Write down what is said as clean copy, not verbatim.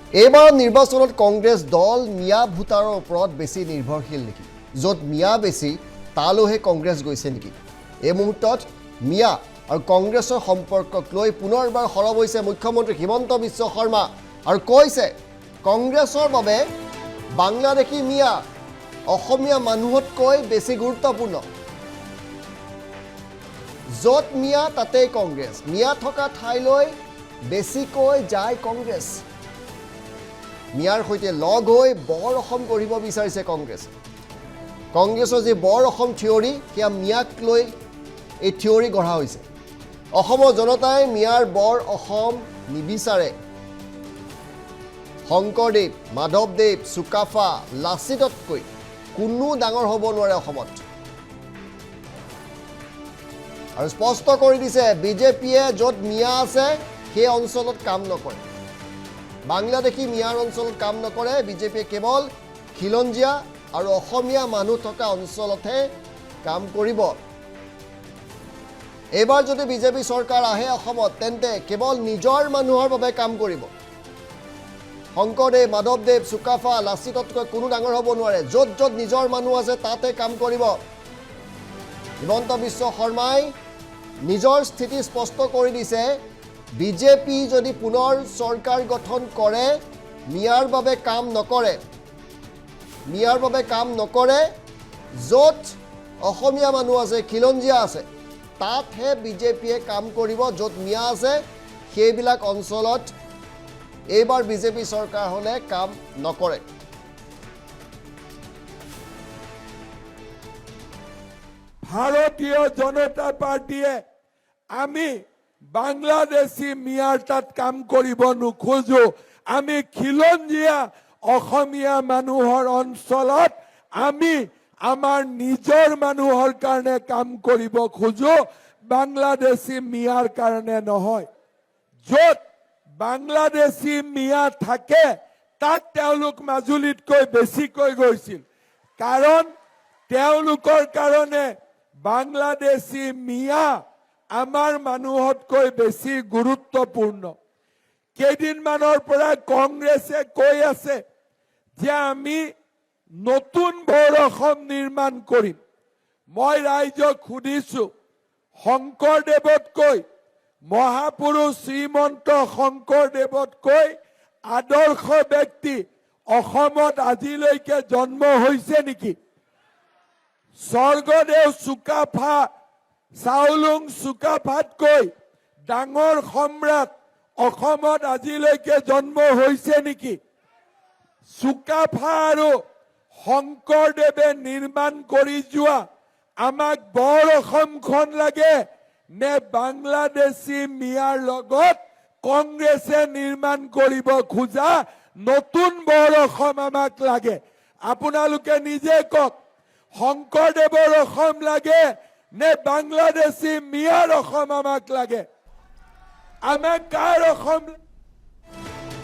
এইবাৰ নিৰ্বাচনত কংগ্ৰেছ দল মিয়া ভোটাৰৰ ওপৰত বেছি নিৰ্ভৰশীল নেকি? য'ত মিয়া বেছি তালৈহে কংগ্ৰেছ গৈছে নেকি? এই মুহূৰ্তত মিয়া আৰু কংগ্ৰেছৰ সম্পৰ্কক লৈ পুনৰবাৰ সৰব হৈছে মুখ্যমন্ত্ৰী হিমন্ত বিশ্ব শৰ্মা আৰু কৈছে কংগ্ৰেছৰ বাবে বাংলাদেশী মিয়া অসমীয়া মানুহতকৈ বেছি গুৰুত্বপূৰ্ণ। য'ত মিয়া তাতেই কংগ্ৰেছ, মিয়া থকা ঠাইলৈ বেছিকৈ যায় কংগ্ৰেছ। মিয়াৰ সৈতে লগ হৈ বৰ অসম গঢ়িব বিচাৰিছে কংগ্ৰেছ। কংগ্ৰেছৰ যি বৰ অসম থিয়ৰী সেয়া মিয়াক লৈ এই থিয়ৰী গঢ়া হৈছে। অসমৰ জনতাই মিয়াৰ বৰ অসম নিবিচাৰে। শংকৰদেৱ, মাধৱদেৱ, চুকাফা, লাচিততকৈ কোনো ডাঙৰ হ'ব নোৱাৰে অসমত। আৰু স্পষ্ট কৰি দিছে বিজেপিয়ে য'ত মিয়া আছে সেই অঞ্চলত কাম নকৰে। বাংলাদেশী মিয়াৰ অঞ্চলত কাম নকৰে। বিজেপিয়ে কেৱল খিলঞ্জীয়া আৰু অসমীয়া মানুহ থকা অঞ্চলতহে কাম কৰিব। এইবাৰ যদি বিজেপি চৰকাৰ আহে অসমত তেন্তে কেৱল নিজৰ মানুহৰ বাবে কাম কৰিব। শংকৰদেৱ, মাধৱদেৱ, চুকাফা, লাচিততকৈ কোনো ডাঙৰ হ'ব নোৱাৰে। য'ত য'ত নিজৰ মানুহ আছে তাতে কাম কৰিব। হিমন্ত বিশ্ব শৰ্মাই নিজৰ স্থিতি স্পষ্ট কৰি দিছে। বিজেপি যদি পুনৰ চৰকাৰ গঠন কৰে মিয়াৰ বাবে কাম নকৰে। মিয়াৰ বাবে কাম নকৰে। য'ত অসমীয়া মানুহ আছে, খিলঞ্জীয়া আছে তাতহে বিজেপিয়ে কাম কৰিব। য'ত মিয়া আছে সেইবিলাক অঞ্চলত এইবাৰ বিজেপি চৰকাৰ হ'লে কাম নকৰে। ভাৰতীয় জনতা পাৰ্টিয়ে আমি বাংলাদেশী মিয়াৰ তাত কাম কৰিব নোখোজো। আমি খিলঞ্জীয়া অসমীয়া মানুহৰ অঞ্চলত আমি আমাৰ নিজৰ মানুহৰ কাৰণে কাম কৰিব খোজো, বাংলাদেশী মিয়াৰ কাৰণে নহয়। য'ত বাংলাদেশী মিয়া থাকে তাত তেওঁলোক মাজুলীতকৈ বেছিকৈ গৈছিল, কাৰণ তেওঁলোকৰ কাৰণে বাংলাদেশী মিয়া আমাৰ মানুহতকৈ বেছি গুৰুত্বপূৰ্ণ। কেইদিনমানৰ পৰা কংগ্ৰেছে কৈ আছে যে আমি নতুন বৰ অসম নিৰ্মাণ কৰিম। মই ৰাইজক সুধিছো, শংকৰদেৱতকৈ, মহাপুৰুষ শ্ৰীমন্ত শংকৰদেৱতকৈ আদৰ্শ ব্যক্তি অসমত আজিলৈকে জন্ম হৈছে নেকি? স্বৰ্গদেউ চুকাফা, চাওলুং চুকাফাতকৈ ডাঙৰ সম্ৰাট অসমত আজিলৈকে জন্ম হৈছে নেকি? চুকাফা আৰু শংকৰদেৱে নিৰ্মাণ কৰি যোৱা আমাক বৰ অসমখন লাগে নে বাংলাদেশী মিয়াৰ লগত কংগ্ৰেছে নিৰ্মাণ কৰিব খোজা নতুন বৰ অসম আমাক লাগে? আপোনালোকে নিজে কওক, শংকৰদেৱৰ অসম লাগে নে বাংলাদেশী মিয়াৰ অসম আমাক লাগে? আমাক কাৰ অসম